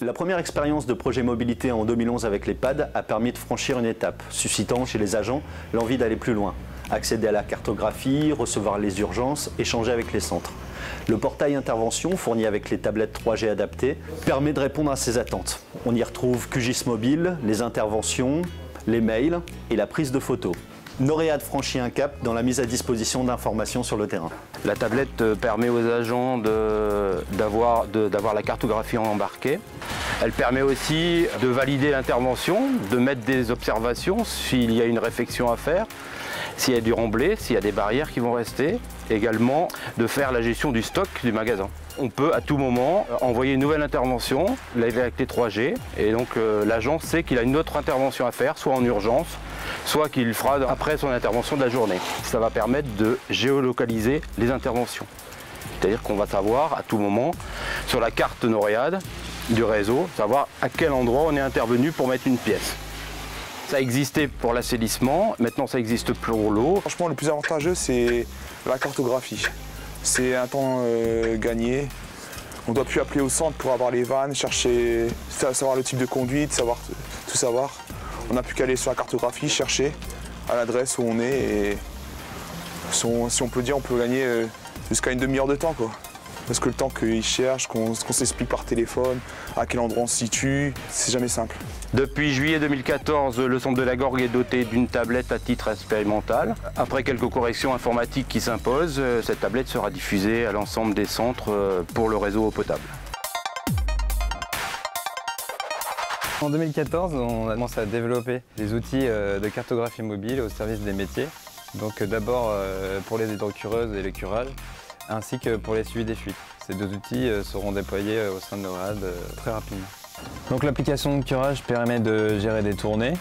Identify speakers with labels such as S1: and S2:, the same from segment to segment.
S1: La première expérience de projet mobilité en 2011 avec l'EHPAD a permis de franchir une étape, suscitant chez les agents l'envie d'aller plus loin. Accéder à la cartographie, recevoir les urgences, échanger avec les centres. Le portail intervention, fourni avec les tablettes 3G adaptées, permet de répondre à ces attentes. On y retrouve QGIS Mobile, les interventions, les mails et la prise de photos. Noréade franchit un cap dans la mise à disposition d'informations sur le terrain.
S2: La tablette permet aux agents d'avoir la cartographie embarquée. Elle permet aussi de valider l'intervention, de mettre des observations s'il y a une réfection à faire, s'il y a du remblai, s'il y a des barrières qui vont rester. Également de faire la gestion du stock du magasin. On peut à tout moment envoyer une nouvelle intervention avec les 3G et donc l'agent sait qu'il a une autre intervention à faire, soit en urgence, soit qu'il fera après son intervention de la journée. Ça va permettre de géolocaliser les interventions. C'est-à-dire qu'on va savoir à tout moment sur la carte Noréade du réseau, savoir à quel endroit on est intervenu pour mettre une pièce. Ça existait pour l'assainissement, maintenant ça existe pour l'eau.
S3: Franchement, le plus avantageux, c'est la cartographie. C'est un temps gagné. On ne doit plus appeler au centre pour avoir les vannes, chercher, savoir le type de conduite, tout savoir. On n'a plus qu'à aller sur la cartographie, chercher à l'adresse où on est. Et si on peut dire, on peut gagner jusqu'à une demi-heure de temps, quoi. Parce que le temps qu'ils cherchent, qu'on s'explique par téléphone, à quel endroit on se situe, c'est jamais simple.
S2: Depuis juillet 2014, le centre de la Gorgue est doté d'une tablette à titre expérimental. Après quelques corrections informatiques qui s'imposent, cette tablette sera diffusée à l'ensemble des centres pour le réseau eau potable.
S4: En 2014, on a commencé à développer des outils de cartographie mobile au service des métiers. Donc d'abord pour les hydrocureuses et les curages, ainsi que pour les suivis des fuites. Ces deux outils seront déployés au sein de Noréade très rapidement. Donc l'application de curage permet de gérer des tournées.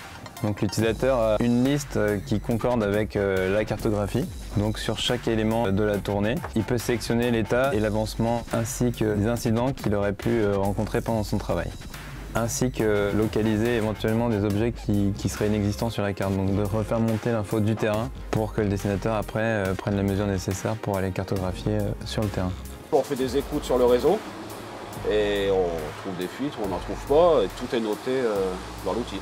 S4: Donc l'utilisateur a une liste qui concorde avec la cartographie. Donc sur chaque élément de la tournée, il peut sélectionner l'état et l'avancement ainsi que les incidents qu'il aurait pu rencontrer pendant son travail. Ainsi que localiser éventuellement des objets qui seraient inexistants sur la carte. Donc de refaire monter l'info du terrain pour que le dessinateur après prenne les mesures nécessaires pour aller cartographier sur le terrain.
S5: On fait des écoutes sur le réseau et on trouve des fuites ou on n'en trouve pas et tout est noté dans l'outil.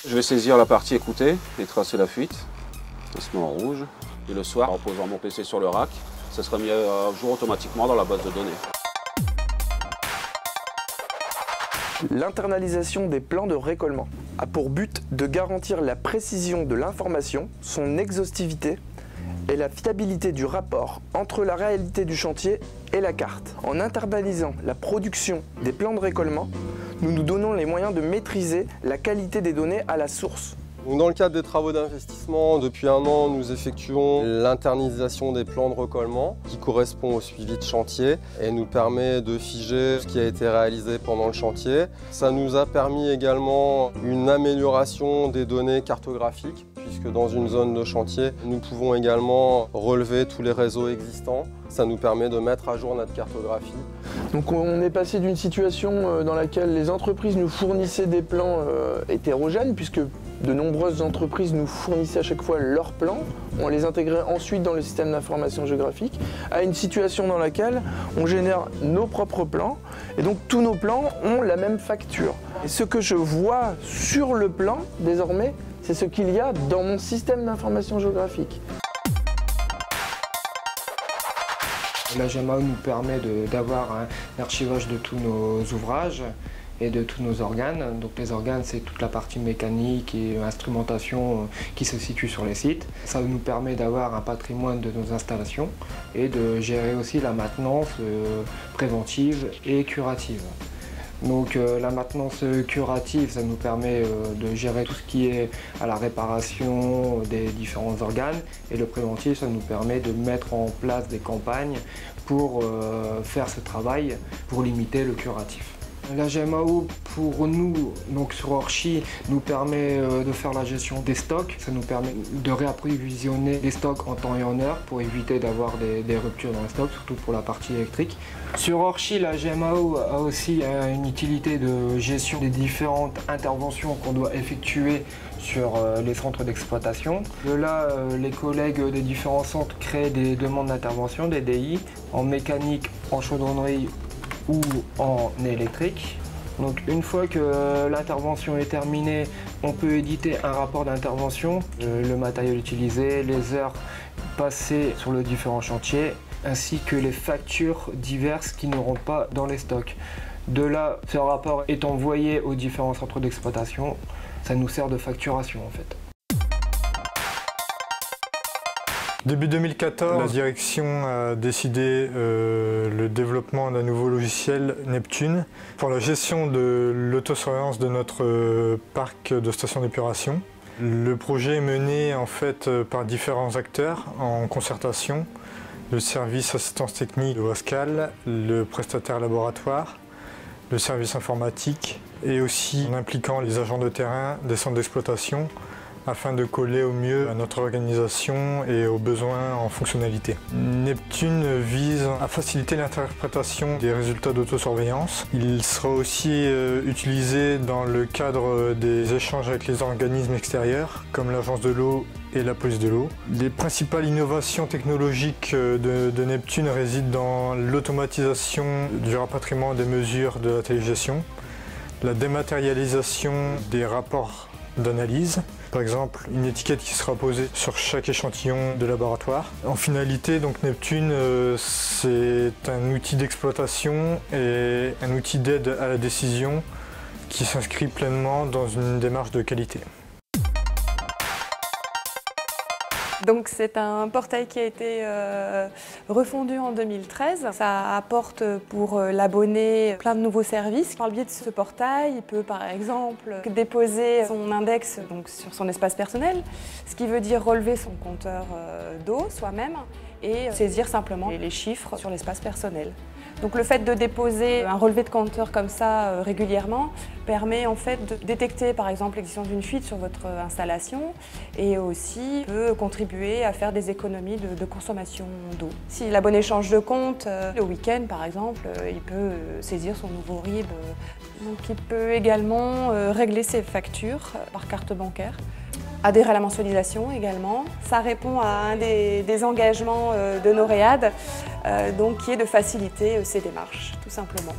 S5: Je vais saisir la partie écoutée et tracer la fuite. Ça se met en rouge. Et le soir, en posant mon PC sur le rack, ça sera mis à jour automatiquement dans la base de données.
S6: L'internalisation des plans de récollement a pour but de garantir la précision de l'information, son exhaustivité et la fiabilité du rapport entre la réalité du chantier et la carte. En internalisant la production des plans de récollement, nous nous donnons les moyens de maîtriser la qualité des données à la source.
S7: Dans le cadre des travaux d'investissement, depuis un an, nous effectuons l'internalisation des plans de récollement qui correspond au suivi de chantier et nous permet de figer ce qui a été réalisé pendant le chantier. Ça nous a permis également une amélioration des données cartographiques puisque dans une zone de chantier, nous pouvons également relever tous les réseaux existants. Ça nous permet de mettre à jour notre cartographie.
S6: Donc on est passé d'une situation dans laquelle les entreprises nous fournissaient des plans hétérogènes puisque de nombreuses entreprises nous fournissaient à chaque fois leurs plans, on les intégrait ensuite dans le système d'information géographique, à une situation dans laquelle on génère nos propres plans et donc tous nos plans ont la même facture. Et ce que je vois sur le plan désormais, c'est ce qu'il y a dans mon système d'information géographique.
S8: La GMAO nous permet d'avoir un archivage de tous nos ouvrages et de tous nos organes. Donc les organes, c'est toute la partie mécanique et instrumentation qui se situe sur les sites. Ça nous permet d'avoir un patrimoine de nos installations et de gérer aussi la maintenance préventive et curative. Donc la maintenance curative, ça nous permet de gérer tout ce qui est à la réparation des différents organes et le préventif, ça nous permet de mettre en place des campagnes pour faire ce travail, pour limiter le curatif. La GMAO pour nous, donc sur Orchi, nous permet de faire la gestion des stocks. Ça nous permet de réapprovisionner les stocks en temps et en heure pour éviter d'avoir des ruptures dans les stocks, surtout pour la partie électrique. Sur Orchi, la GMAO a aussi une utilité de gestion des différentes interventions qu'on doit effectuer sur les centres d'exploitation. De là, les collègues des différents centres créent des demandes d'intervention, des DI, en mécanique, en chaudronnerie ou en électrique. Donc une fois que l'intervention est terminée, on peut éditer un rapport d'intervention, le matériel utilisé, les heures passées sur les différents chantiers, ainsi que les factures diverses qui n'auront pas dans les stocks. De là, ce rapport est envoyé aux différents centres d'exploitation. Ça nous sert de facturation en fait.
S9: Début 2014, la direction a décidé le développement d'un nouveau logiciel Neptune pour la gestion de l'autosurveillance de notre parc de stations d'épuration. Le projet est mené en fait par différents acteurs en concertation, le service assistance technique de Wascal, le prestataire laboratoire, le service informatique et aussi en impliquant les agents de terrain des centres d'exploitation afin de coller au mieux à notre organisation et aux besoins en fonctionnalité. Neptune vise à faciliter l'interprétation des résultats d'autosurveillance. Il sera aussi utilisé dans le cadre des échanges avec les organismes extérieurs comme l'Agence de l'eau et la police de l'eau. Les principales innovations technologiques de Neptune résident dans l'automatisation du rapatriement des mesures de la télégestion, la dématérialisation des rapports d'analyse, par exemple une étiquette qui sera posée sur chaque échantillon de laboratoire. En finalité, donc Neptune, c'est un outil d'exploitation et un outil d'aide à la décision qui s'inscrit pleinement dans une démarche de qualité.
S10: Donc c'est un portail qui a été refondu en 2013. Ça apporte pour l'abonné plein de nouveaux services. Par le biais de ce portail, il peut par exemple déposer son index donc, sur son espace personnel, ce qui veut dire relever son compteur d'eau soi-même et saisir simplement les chiffres sur l'espace personnel. Donc le fait de déposer un relevé de compteur comme ça régulièrement permet en fait de détecter par exemple l'existence d'une fuite sur votre installation et aussi peut contribuer à faire des économies de consommation d'eau. Si l'abonné change de compte le week-end par exemple, il peut saisir son nouveau RIB. Donc il peut également régler ses factures par carte bancaire. Adhérer à la mensualisation également. Ça répond à un des engagements de Noréade, donc qui est de faciliter ces démarches, tout simplement.